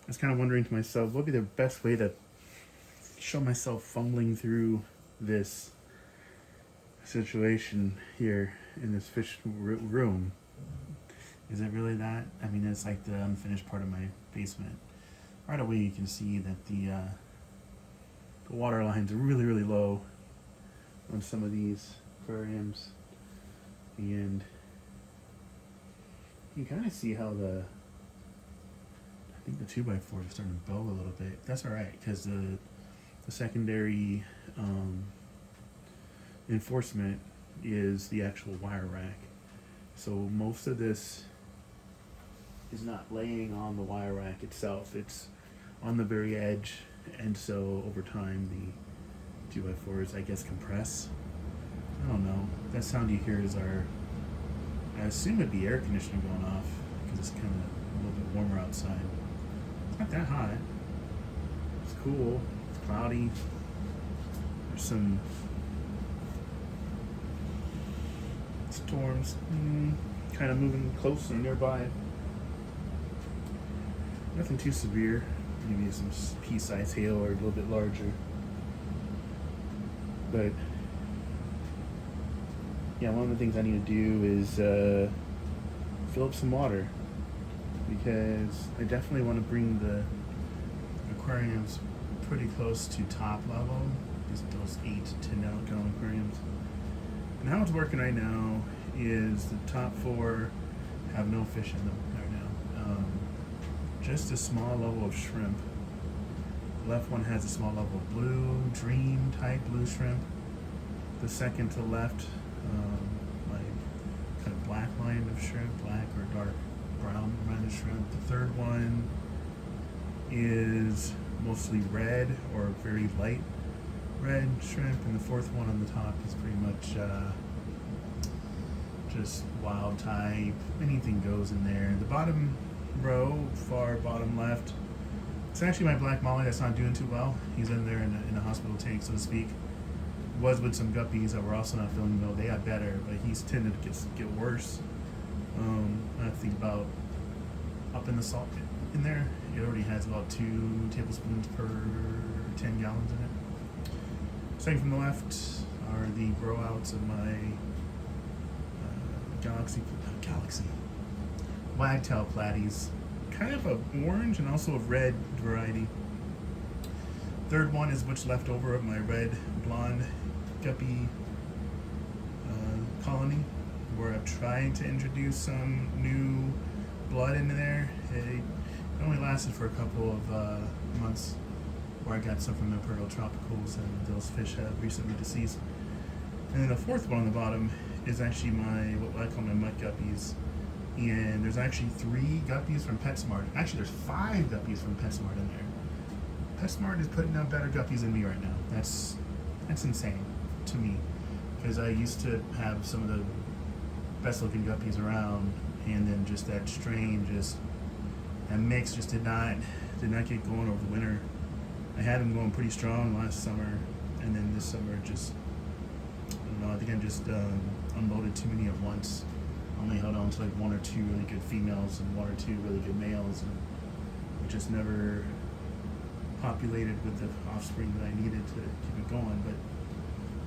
I was kind of wondering to myself, what would be the best way to show myself fumbling through this situation here in this fish room? Is it really that? I mean, it's like the unfinished part of my basement. Right away, you can see that the water lines are really, really low on some of these aquariums, and you can kind of see how I think the 2x4 is starting to bow a little bit. That's all right because the secondary enforcement is the actual wire rack. So most of this is not laying on the wire rack itself. It's on the very edge, and so over time the 2x4s, I guess, compress. I don't know. That sound you hear is I assume it'd be air conditioning going off because it's kind of a little bit warmer outside. It's not that hot. It's cool. It's cloudy. There's some storms kind of moving closer nearby. Nothing too severe. Maybe some pea-sized hail or a little bit larger. But yeah, one of the things I need to do is fill up some water because I definitely want to bring the aquariums pretty close to top level. Those 8 to 10 gallon aquariums. And how it's working right now is the top 4 have no fish in them right now. Just a small level of shrimp. The left one has a small level of blue, dream type blue shrimp. The second to left, like kind of black line of shrimp, black or dark brown line of shrimp. The third one is mostly red or very light red shrimp, and the fourth one on the top is pretty much just wild type. Anything goes in there. The bottom row, far bottom left, it's actually my black molly that's not doing too well. He's in there in a hospital tank, so to speak. Was with some guppies that were also not feeling well. They got better, but he's tended to get worse. I think about up in the salt in there, it already has about 2 tablespoons per 10 gallons in it. Second from the left are the growouts of my galaxy wagtail platies, kind of a orange and also a red variety. Third one is what's left over of my red blonde guppy colony, where I'm trying to introduce some new blood into there. It only lasted for a couple of months, where I got some from Imperial Tropicals, and those fish have recently deceased. And then the fourth one on the bottom is actually what I call my mud guppies. And there's actually 3 guppies from PetSmart. Actually, there's 5 guppies from PetSmart in there. PetSmart is putting out better guppies than me right now. That's insane to me, because I used to have some of the best looking guppies around, and then just that strain, that mix just did not get going over the winter. I had them going pretty strong last summer, and then this summer just, I don't know, I think I just unloaded too many at once. Only held on to like 1 or 2 really good females and 1 or 2 really good males, and it just never populated with the offspring that I needed to keep it going. But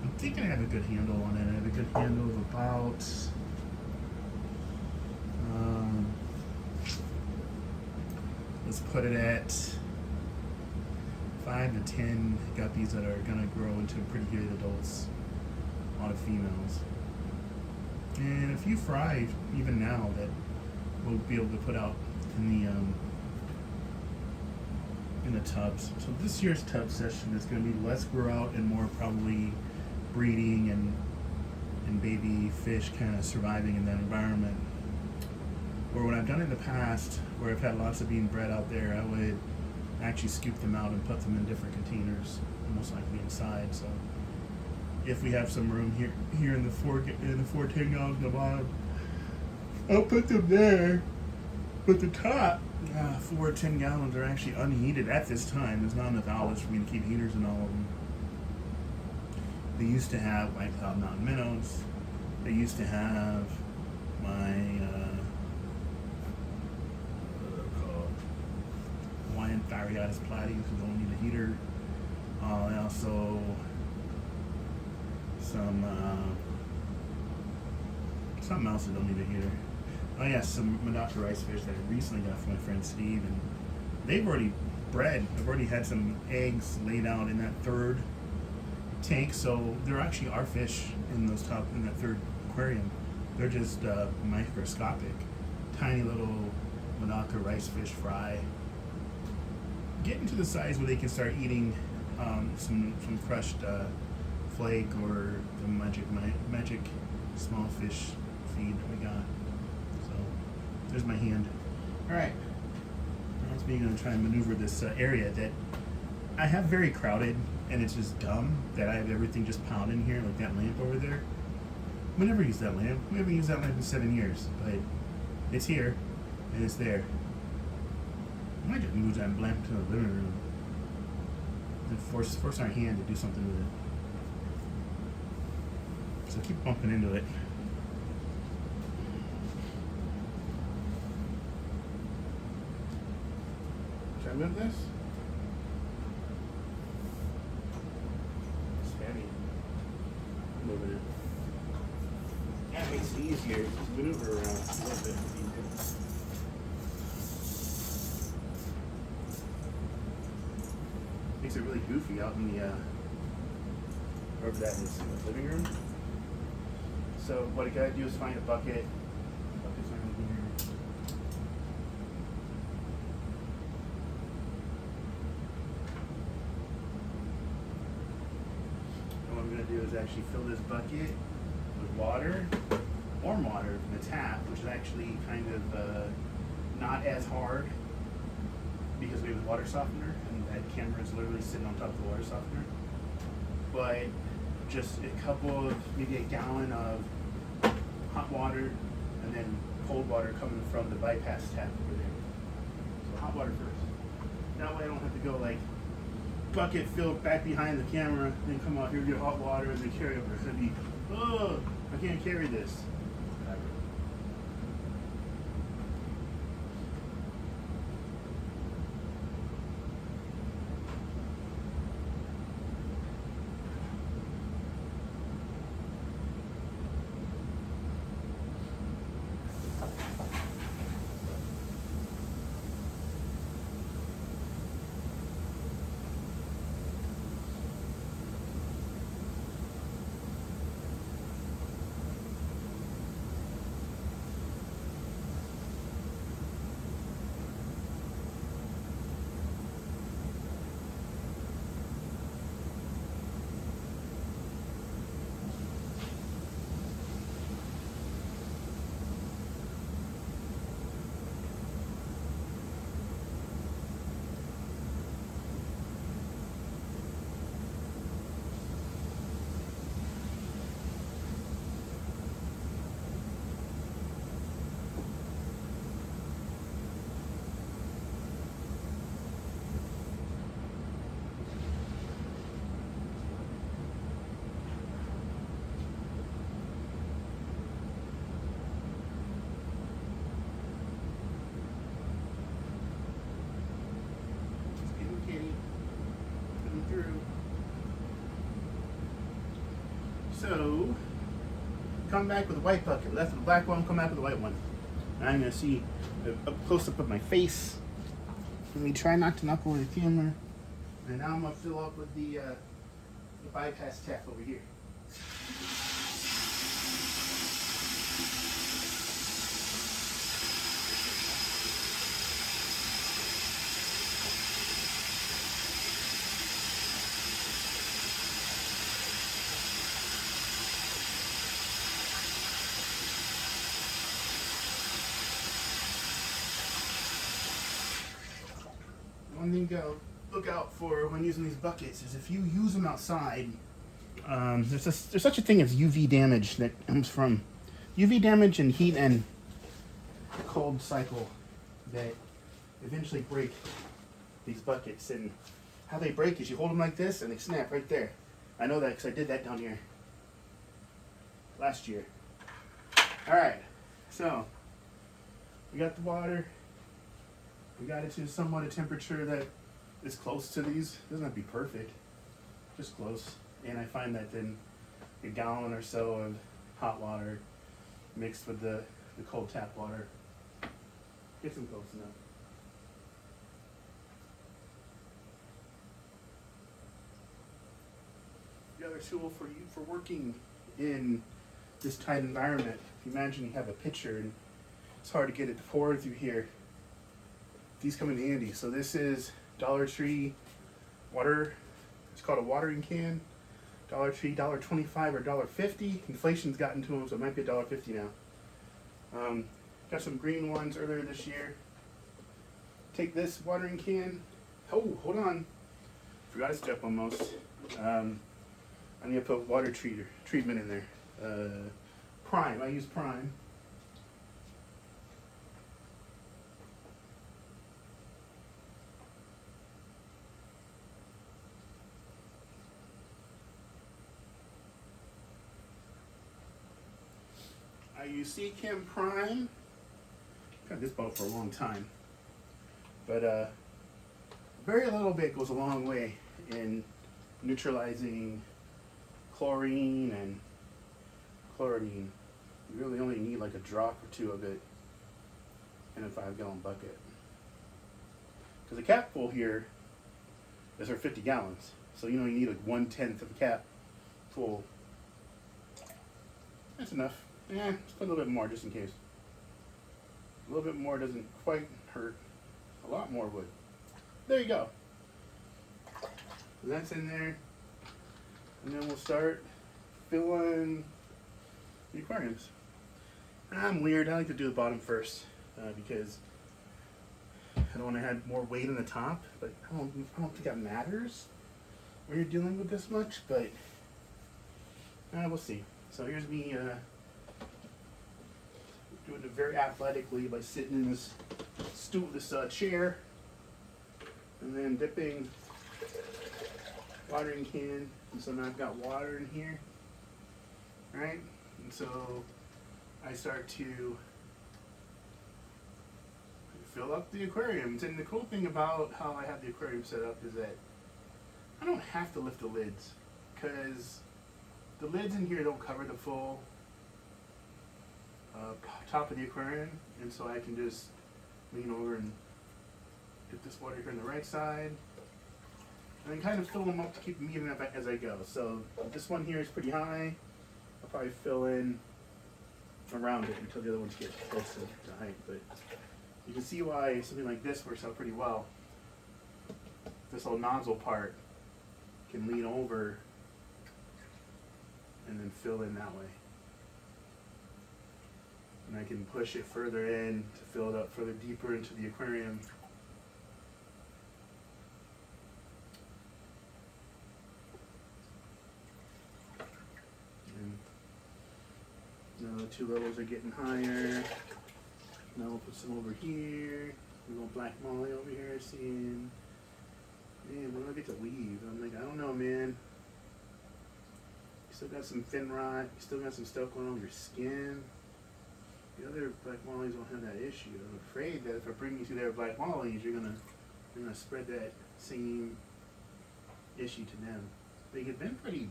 I'm thinking I have a good handle on it. I have a good handle of about let's put it at 5 to 10 guppies that are gonna grow into pretty good adults. A lot of females. And a few fry even now that we'll be able to put out in the tubs. So this year's tub session is going to be less growout and more probably breeding and baby fish kind of surviving in that environment. Or what I've done in the past, where I've had lots of being bred out there, I would actually scoop them out and put them in different containers, most likely inside. So if we have some room here in the 4 10 gallons in the bottom, I'll put them there. But the top 4 10 gallons are actually unheated at this time. There's not enough outlets for me to keep heaters in all of them. They used to have like mountain minnows. They used to have my Hawaiian Variatus platies who don't need a heater. And also some something else that don't need a heater. Oh yeah, some Medaka rice fish that I recently got from my friend Steve, and they've already bred. I've already had some eggs laid out in that third tank, so there actually are fish in those in that third aquarium. They're just microscopic, tiny little Medaka rice fish fry. Getting to the size where they can start eating some crushed flake or the magic small fish feed that we got. So there's my hand. All right, now it's me going to try and maneuver this area that I have very crowded, and it's just dumb that I have everything just piled in here, like that lamp over there. We never used that lamp. We haven't used that lamp in 7 years, but it's here and it's there. I might just move that lamp to the living room and force our hand to do something with it. So keep bumping into it. Should I move this? It's heavy. I'm moving it. Yeah, it makes it easier to maneuver around a little bit. Makes it really goofy out in the wherever that is, in the living room. So what I gotta do is find a bucket. Bucket's right in here. And what I'm gonna do is actually fill this bucket with water, warm water from the tap, which is actually kind of not as hard because we have a water softener, and that camera is literally sitting on top of the water softener. But just a couple of, maybe a gallon of hot water, and then cold water coming from the bypass tap over there. So hot water first. That way I don't have to go like bucket filled back behind the camera, then come out here, get hot water, and then carry over. It's gonna be, oh, I can't carry this. So, come back with a white bucket. Left with the black one, come back with the white one. Now I'm going to see a close-up of my face. Let me try not to knock over the camera. And now I'm going to fill up with the bypass tap over here. One thing to look out for when using these buckets is if you use them outside, there's such a thing as UV damage that comes from UV damage and heat and cold cycle that eventually break these buckets. And how they break is you hold them like this and they snap right there. I know that because I did that down here last year. All right, so we got the water. We got it to somewhat a temperature that is close to these. It doesn't have to be perfect, just close. And I find that then a gallon or so of hot water mixed with the cold tap water gets them close enough. The other tool for working in this tight environment, if you imagine you have a pitcher and it's hard to get it to pour through here, these come in handy. So this is Dollar Tree water. It's called a watering can. Dollar Tree, $1.25 or $1.50. Inflation's gotten to them, so it might be $1.50 now. Got some green ones earlier this year. Take this watering can. Oh, hold on. Forgot a step almost. I need to put water treatment in there. Prime. I use Prime. I use Chem Prime. I've had this bottle for a long time, but very little bit goes a long way in neutralizing chlorine and chloramine. You really only need like a drop or two of it in a 5-gallon bucket. Because the cap full here is for 50 gallons, so you only need like 1/10 of a cap full. That's enough. Yeah, let's put a little bit more just in case. A little bit more doesn't quite hurt. A lot more would. There you go. So that's in there. And then we'll start filling the aquariums. I'm weird. I like to do the bottom first because I don't want to add more weight on the top. But I don't think that matters when you're dealing with this much. But we'll see. So here's me doing it very athletically by sitting in this chair, and then dipping watering can. And so now I've got water in here, right? And so I start to fill up the aquariums. And the cool thing about how I have the aquarium set up is that I don't have to lift the lids, because the lids in here don't cover the full top of the aquarium, and so I can just lean over and dip this water here on the right side, and then kind of fill them up to keep them even up as I go. So this one here is pretty high. I'll probably fill in around it until the other ones get close to height, but you can see why something like this works out pretty well. This little nozzle part can lean over and then fill in that way. And I can push it further in to fill it up further deeper into the aquarium. And now the two levels are getting higher. Now we'll put some over here. A little black molly over here seeing. Man, when do I get to leave? I'm like, I don't know, man. You still got some fin rot. You still got some stuff going on with your skin. The other black mollies don't have that issue. I'm afraid that if I bring you to their black mollies, you're gonna spread that same issue to them. They've been pretty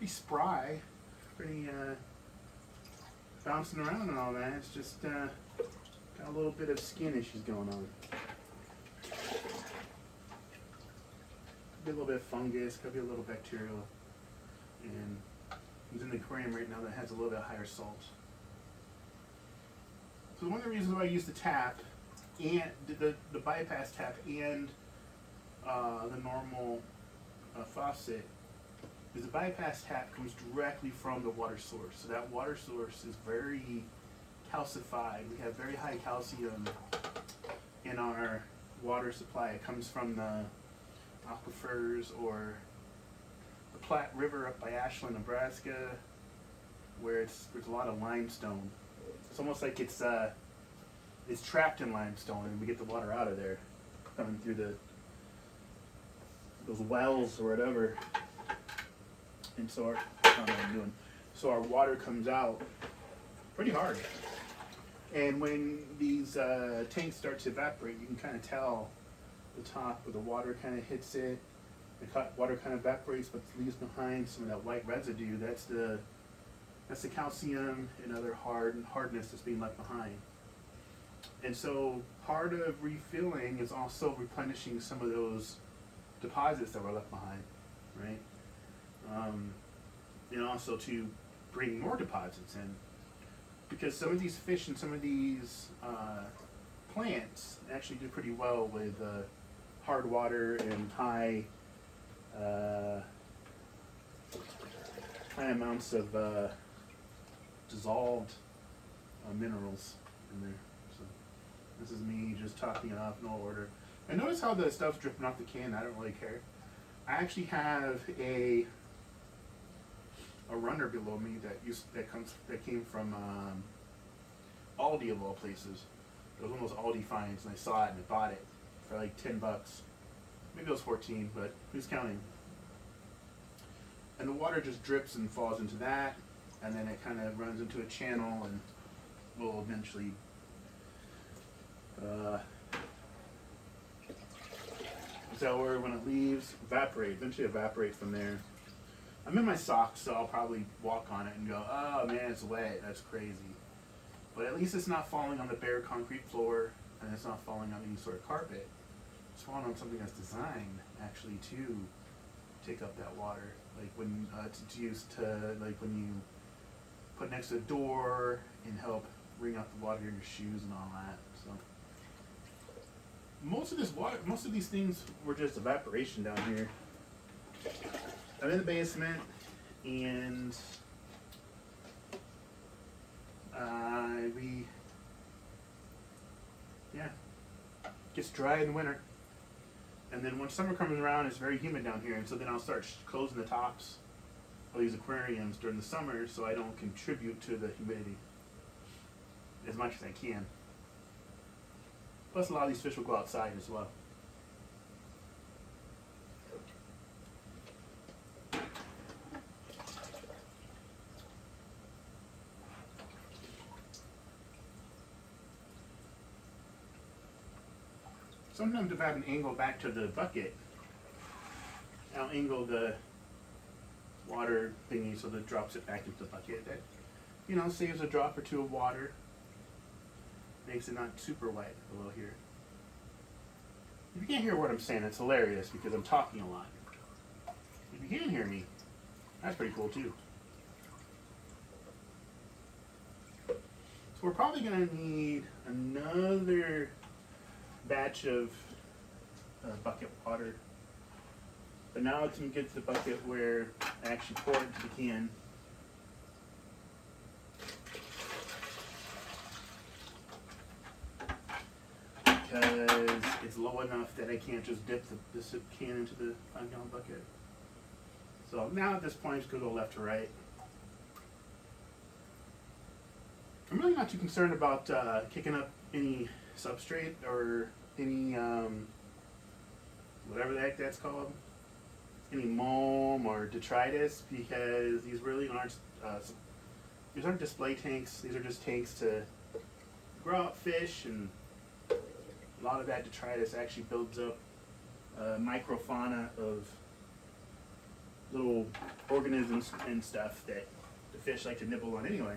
spry, pretty bouncing around and all that. It's just got a little bit of skin issues going on. Could be a little bit of fungus, could be a little bacterial, and he's in the aquarium right now that has a little bit higher salt. So one of the reasons why I use the tap and the bypass tap and the normal faucet is the bypass tap comes directly from the water source. So that water source is very calcified. We have very high calcium in our water supply. It comes from the aquifers or the Platte River up by Ashland, Nebraska, where there's a lot of limestone. It's almost like it's trapped in limestone, and we get the water out of there, coming through those wells or whatever. And so I don't know what I'm doing. So our water comes out pretty hard. And when these tanks start to evaporate, you can kind of tell the top where the water kind of hits it. The water kind of evaporates, but leaves behind some of that white residue. That's the calcium and other hardness that's being left behind. And so part of refilling is also replenishing some of those deposits that were left behind, right? And also to bring more deposits in, because some of these fish and some of these plants actually do pretty well with hard water and high amounts of dissolved minerals in there. So this is me just topping it off, no order. And notice how the stuff's dripping off the can. I don't really care. I actually have a runner below me that came from Aldi of all places. It was one of those Aldi finds, and I saw it and I bought it for like $10. Maybe it was 14, but who's counting? And the water just drips and falls into that, and then it kind of runs into a channel and will eventually so where when it leaves, eventually evaporate from there. I'm in my socks, so I'll probably walk on it and go, oh man, it's wet, that's crazy. But at least it's not falling on the bare concrete floor, and it's not falling on any sort of carpet. It's falling on something that's designed actually to take up that water. Like when it's used to, like when you put next to the door and help wring out the water in your shoes and all that. So most of these things were just evaporation down here. I'm in the basement, and gets dry in the winter, and then when summer comes around, it's very humid down here, and so then I'll start closing the tops of these aquariums during the summer, so I don't contribute to the humidity as much as I can. Plus, a lot of these fish will go outside as well. Sometimes if I have an angle back to the bucket, I'll angle the water thingy so that it drops it back into the bucket. That, saves a drop or two of water. Makes it not super wet below here. If you can't hear what I'm saying, it's hilarious because I'm talking a lot. If you can hear me, that's pretty cool too. So we're probably going to need another batch of bucket water. But now it's going to get to the bucket where I actually pour it into the can. Because it's low enough that I can't just dip this can into the 5-gallon bucket. So now at this point, it's going to go left to right. I'm really not too concerned about kicking up any substrate or any whatever the heck that's called, any mold or detritus, because these really aren't display tanks. These are just tanks to grow out fish, and a lot of that detritus actually builds up microfauna of little organisms and stuff that the fish like to nibble on anyway.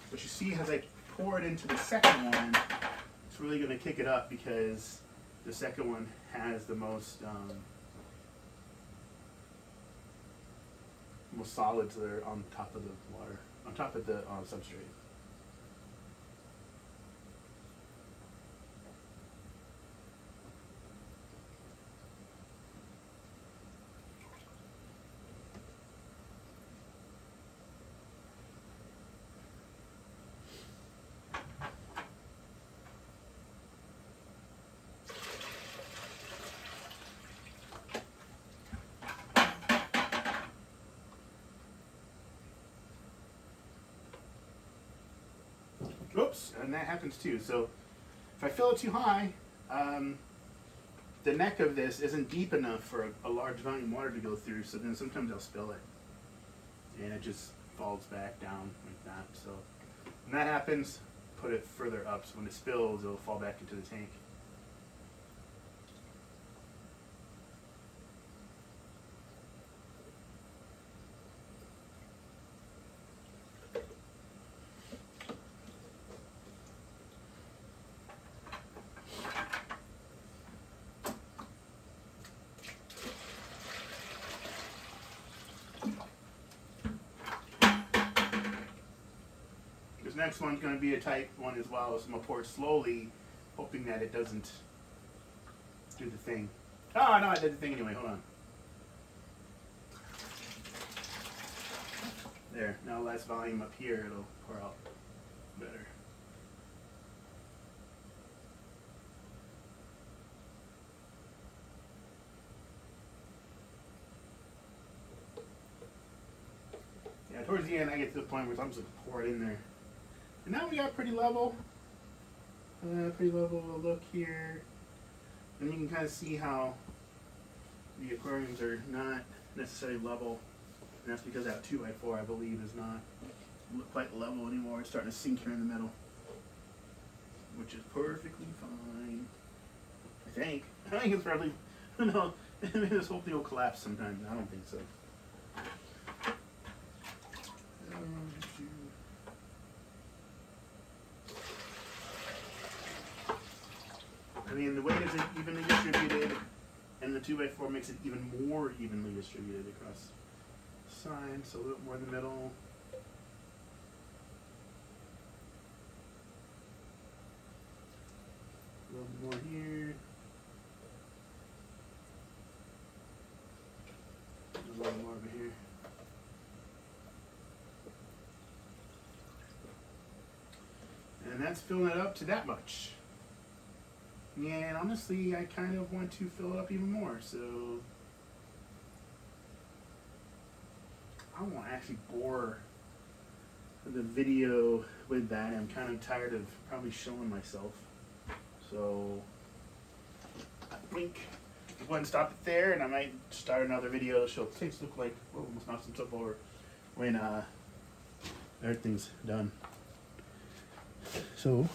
But you see, as I pour it into the second one, it's really going to kick it up because the second one has the most solids that are on top of the water, on top of the substrate. Oops, and that happens too. So if I fill it too high, the neck of this isn't deep enough for a large volume of water to go through, so then sometimes I'll spill it. And it just falls back down like that. So When that happens, put it further up so when it spills, it'll fall back into the tank. This next one's going to be a tight one as well, so I'm going to pour it slowly, hoping that it doesn't do the thing. Oh, no, it did the thing anyway. Hold on. There. Now less volume up here, it'll pour out better. Yeah, towards the end, I get to the point where I'm just going to pour it in there. And now we got pretty level look here. And you can kind of see how the aquariums are not necessarily level. And that's because that 2x4, I believe, is not quite level anymore. It's starting to sink here in the middle, which is perfectly fine. I think. I think it's probably, no, this whole thing will collapse sometimes. I don't think so. I mean, the weight is evenly distributed, and the 2x4 makes it even more evenly distributed across the sides, so a little more in the middle. A little more here. A little more over here. And that's filling it up to that much. And honestly, I kind of want to fill it up even more, so I won't actually bore the video with that. I'm kind of tired of probably showing myself. So I think I'm going to stop it there, and I might start another video to show things look like, oh, almost knocked some stuff over when everything's done. So